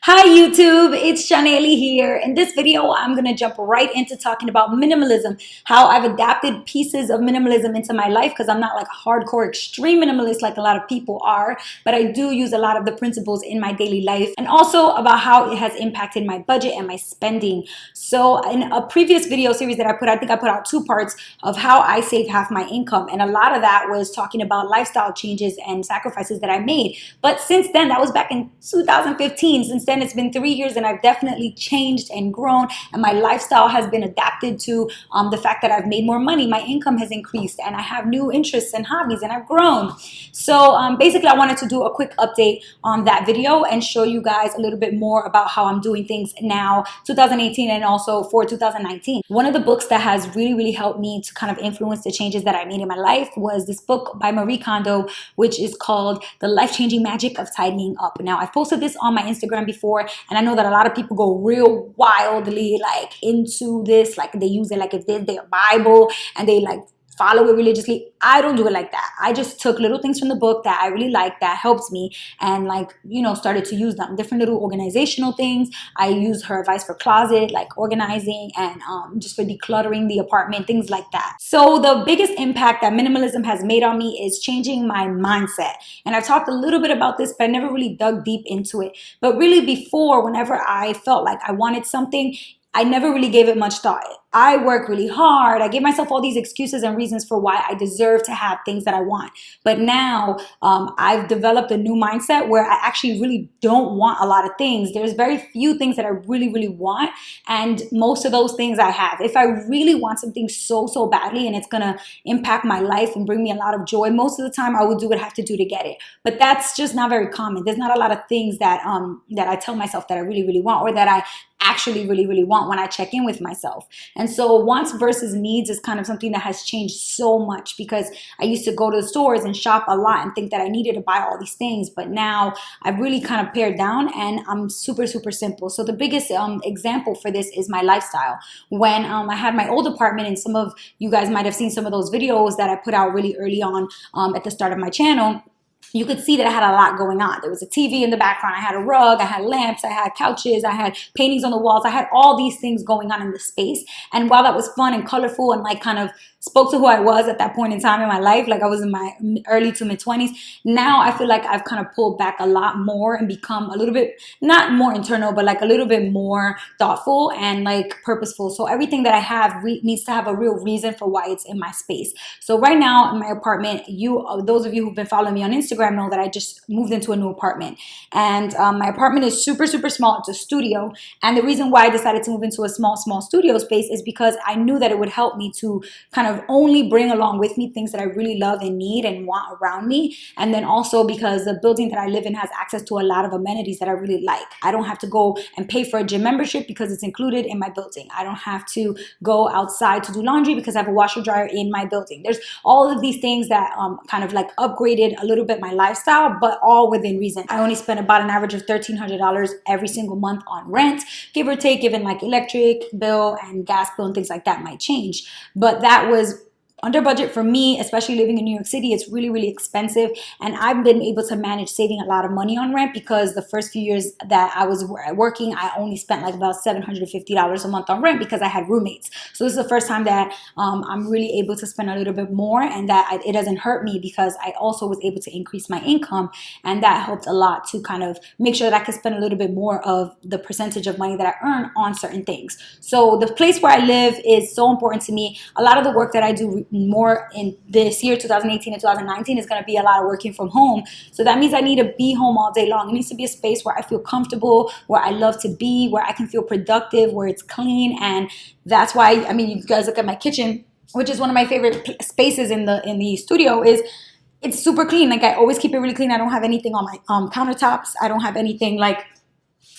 Hi YouTube, it's Shaneli here. In this video, I'm going to jump right into talking about minimalism, how I've adapted pieces of minimalism into my life because I'm not like a hardcore extreme minimalist like a lot of people are, but I do use a lot of the principles in my daily life, and also about how it has impacted my budget and my spending. So in a previous video series that I think I put out two parts of how I save half my income, and a lot of that was talking about lifestyle changes and sacrifices that I made. But since then, that was back in 2015. Since then, it's been 3 years and I've definitely changed and grown, and my lifestyle has been adapted to the fact that I've made more money. My income has increased and I have new interests and hobbies and I've grown. So basically, I wanted to do a quick update on that video and show you guys a little bit more about how I'm doing things now, 2018, and also for 2019. One of the books that has really helped me to kind of influence the changes that I made in my life was this book by Marie Kondo, which is called The Life-Changing Magic of Tidying Up. Now, I've posted this on my Instagram before, and I know that a lot of people go real wildly like into this, like they use it like if they're their Bible and they like follow it religiously. I don't do it like that. I just took little things from the book that I really like, that helps me, and like, started to use them. Different little organizational things. I use her advice for closet, like organizing, and just for decluttering the apartment, things like that. So the biggest impact that minimalism has made on me is changing my mindset. And I've talked a little bit about this, but I never really dug deep into it. But really before, whenever I felt like I wanted something, I never really gave it much thought. I work really hard. I give myself all these excuses and reasons for why I deserve to have things that I want. But now I've developed a new mindset where I actually really don't want a lot of things. There's very few things that I really want, and most of those things I have. If I really want something so badly and it's gonna impact my life and bring me a lot of joy, most of the time I will do what I have to do to get it. But that's just not very common. There's not a lot of things that that I tell myself that I really want, or that I actually really want when I check in with myself. And so wants versus needs is kind of something that has changed so much, because I used to go to the stores and shop a lot and think that I needed to buy all these things, but now I've really kind of pared down and I'm super simple. So the biggest example for this is my lifestyle. When I had my old apartment, and some of you guys might have seen some of those videos that I put out really early on at the start of my channel, you could see that I had a lot going on. There was a TV in the background, I had a rug, I had lamps, I had couches, I had paintings on the walls, I had all these things going on in the space. And while that was fun and colorful and like kind of spoke to who I was at that point in time in my life, like I was in my early to mid 20s, now I feel like I've kind of pulled back a lot more and become a little bit, not more internal, but like a little bit more thoughtful and like purposeful. So everything that I have needs to have a real reason for why it's in my space. So right now in my apartment, those of you who've been following me on Instagram know that I just moved into a new apartment, and my apartment is super small. It's a studio, and the reason why I decided to move into a small studio space is because I knew that it would help me to kind of only bring along with me things that I really love and need and want around me. And then also because the building that I live in has access to a lot of amenities that I really like. I don't have to go and pay for a gym membership because it's included in my building. I don't have to go outside to do laundry because I have a washer dryer in my building. There's all of these things that kind of like upgraded a little bit my lifestyle, but all within reason. I only spend about an average of $1,300 every single month on rent, give or take, given like electric bill and gas bill and things like that might change. But that was under budget for me, especially living in New York City. It's really expensive, and I've been able to manage saving a lot of money on rent because the first few years that I was working, I only spent like about $750 a month on rent because I had roommates. So this is the first time that I'm really able to spend a little bit more, and that it doesn't hurt me because I also was able to increase my income, and that helped a lot to kind of make sure that I could spend a little bit more of the percentage of money that I earn on certain things. So the place where I live is so important to me. A lot of the work that I do more in this year, 2018 and 2019, is going to be a lot of working from home. So that means I need to be home all day long. It needs to be a space where I feel comfortable, where I love to be, where I can feel productive, where it's clean. And that's why, I mean, you guys look at my kitchen, which is one of my favorite spaces in the studio, is it's super clean. Like I always keep it really clean. I don't have anything on my countertops. I don't have anything like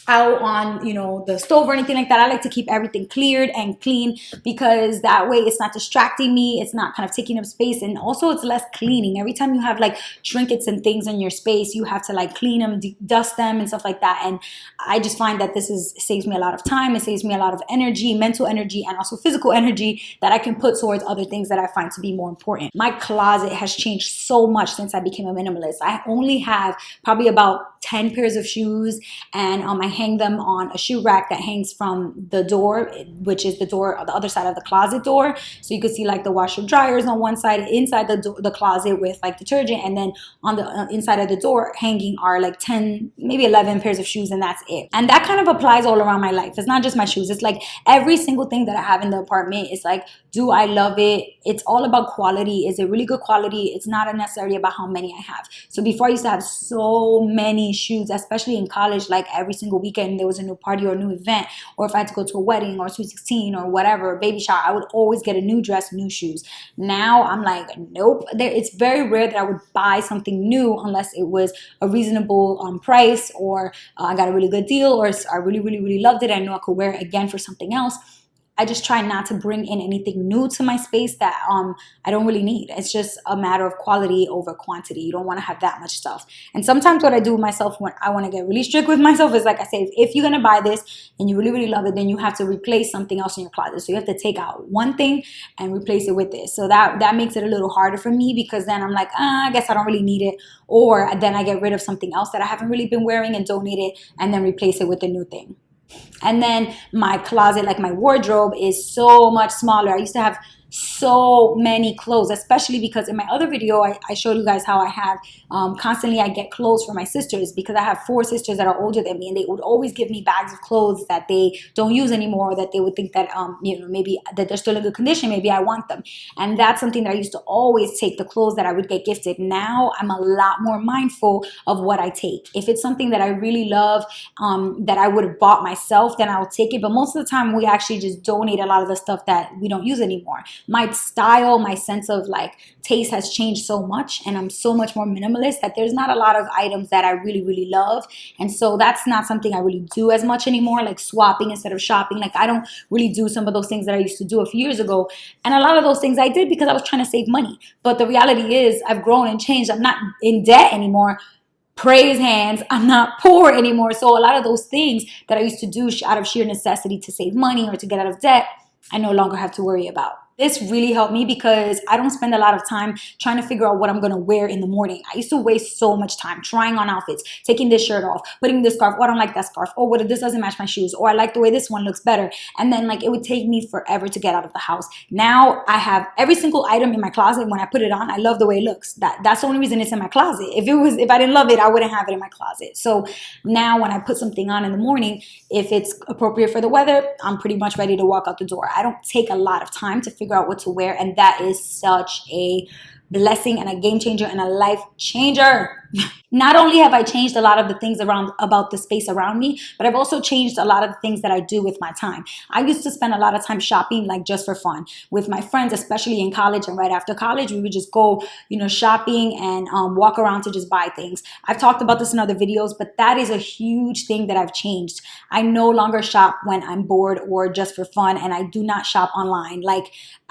out on the stove or anything like that. I like to keep everything cleared and clean because that way it's not distracting me, it's not kind of taking up space, and also it's less cleaning. Every time you have like trinkets and things in your space, you have to like clean them, dust them and stuff like that. And I just find that saves me a lot of time, it saves me a lot of energy, mental energy, and also physical energy that I can put towards other things that I find to be more important. My closet has changed so much since I became a minimalist. I only have probably about 10 pairs of shoes, and my hang them on a shoe rack that hangs from the door, which is the door on the other side of the closet door. So you could see like the washer dryers on one side inside the closet with like detergent, and then on the inside of the door hanging are like 10, maybe 11 pairs of shoes, and that's it. And that kind of applies all around my life. It's not just my shoes. It's like every single thing that I have in the apartment is like, do I love it? It's all about quality. Is it really good quality? It's not necessarily about how many I have. So before I used to have so many shoes, especially in college, like every single weekend there was a new party or a new event, or if I had to go to a wedding or a sweet 16 or whatever, baby shower, I would always get a new dress, new shoes. Now I'm like, nope. It's very rare that I would buy something new unless it was a reasonable price, or I got a really good deal, or I really, really, really loved it. I know I could wear it again for something else. I just try not to bring in anything new to my space that I don't really need. It's just a matter of quality over quantity. You don't want to have that much stuff. And sometimes what I do with myself when I want to get really strict with myself is, like I say, if you're going to buy this and you really, really love it, then you have to replace something else in your closet. So you have to take out one thing and replace it with this. So that makes it a little harder for me, because then I'm like, I guess I don't really need it. Or then I get rid of something else that I haven't really been wearing and donate it, and then replace it with a new thing. And then my closet, like my wardrobe, is so much smaller. I used to have so many clothes, especially because in my other video I showed you guys how I have constantly I get clothes for my sisters, because I have 4 sisters that are older than me, and they would always give me bags of clothes that they don't use anymore, that they would think that maybe that they're still in good condition, maybe I want them. And that's something that I used to always take, the clothes that I would get gifted. Now I'm a lot more mindful of what I take. If it's something that I really love, that I would have bought myself, then I'll take it. But most of the time we actually just donate a lot of the stuff that we don't use anymore. My style, my sense of like taste has changed so much, and I'm so much more minimalist that there's not a lot of items that I really, really love. And so that's not something I really do as much anymore, like swapping instead of shopping. Like I don't really do some of those things that I used to do a few years ago. And a lot of those things I did because I was trying to save money. But the reality is I've grown and changed. I'm not in debt anymore. Praise hands, I'm not poor anymore. So a lot of those things that I used to do out of sheer necessity to save money or to get out of debt, I no longer have to worry about. This really helped me because I don't spend a lot of time trying to figure out what I'm going to wear in the morning. I used to waste so much time trying on outfits, taking this shirt off, putting this scarf. Oh, I don't like that scarf. Oh, what, this doesn't match my shoes. Or I like the way this one looks better. And then like it would take me forever to get out of the house. Now I have every single item in my closet. When I put it on, I love the way it looks. That's the only reason it's in my closet. If I didn't love it, I wouldn't have it in my closet. So now when I put something on in the morning, if it's appropriate for the weather, I'm pretty much ready to walk out the door. I don't take a lot of time to figure out what to wear, and that is such a blessing and a game changer and a life changer. Not only have I changed a lot of the things about the space around me, but I've also changed a lot of the things that I do with my time. I used to spend a lot of time shopping, like just for fun with my friends, especially in college and right after college. We would just go, shopping and walk around to just buy things. I've talked about this in other videos, but that is a huge thing that I've changed. I no longer shop when I'm bored or just for fun, and I do not shop online.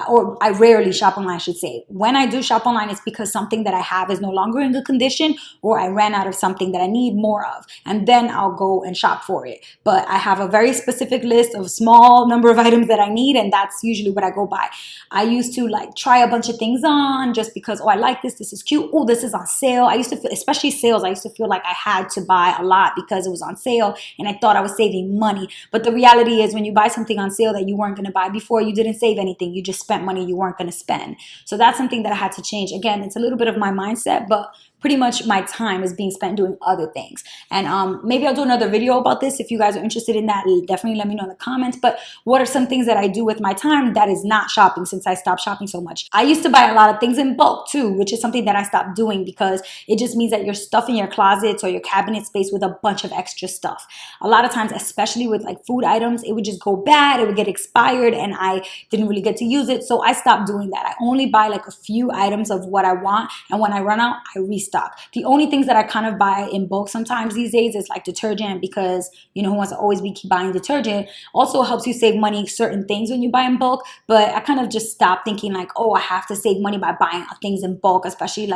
Or I rarely shop online, I should say. When I do shop online, it's because something that I have is no longer in good condition, or I ran out of something that I need more of, and then I'll go and shop for it. But I have a very specific list of small number of items that I need, and that's usually what I go by. I used to try a bunch of things on just because, oh, I like this is cute, oh, this is on sale. I used to feel, especially sales, I used to feel like I had to buy a lot because it was on sale and I thought I was saving money. But the reality is, when you buy something on sale that you weren't going to buy before, you didn't save anything. You just spent money you weren't going to spend. So that's something that I had to change. Again, it's a little bit of my mindset, but pretty much my time is being spent doing other things. And maybe I'll do another video about this. If you guys are interested in that, definitely let me know in the comments. But what are some things that I do with my time that is not shopping, since I stopped shopping so much? I used to buy a lot of things in bulk too, which is something that I stopped doing because it just means that you're stuffing your closets or your cabinet space with a bunch of extra stuff. A lot of times, especially with food items, it would just go bad, it would get expired, and I didn't really get to use it. So I stopped doing that. I only buy a few items of what I want, and when I run out, I restock. The only things that I kind of buy in bulk sometimes these days is detergent, because who wants to always be keep buying detergent. Also helps you save money, certain things when you buy in bulk. But I kind of just stopped thinking oh, I have to save money by buying things in bulk, especially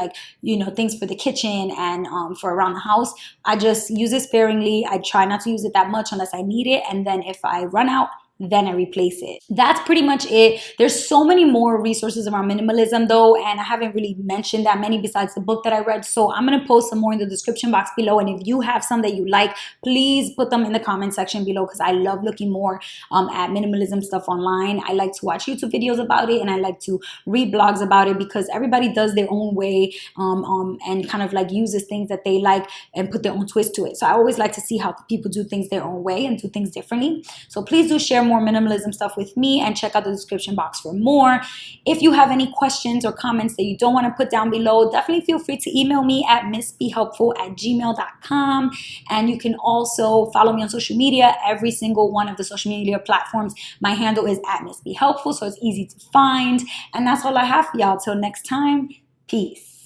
things for the kitchen and for around the house. I just use it sparingly. I try not to use it that much unless I need it, and then if I run out, then I replace it. That's pretty much it. There's so many more resources around minimalism though, and I haven't really mentioned that many besides the book that I read. So I'm gonna post some more in the description box below. And if you have some that you like, please put them in the comment section below, because I love looking more at minimalism stuff online. I like to watch YouTube videos about it, and I like to read blogs about it, because everybody does their own way and kind of like uses things that they like and put their own twist to it. So I always like to see how people do things their own way and do things differently. So please do share more minimalism stuff with me, and check out the description box for more. If you have any questions or comments that you don't want to put down below, definitely feel free to email me at missbehelpful@gmail.com. And you can also follow me on social media, every single one of the social media platforms. My handle is @missbehelpful, so it's easy to find. And that's all I have for y'all. Till next time, peace.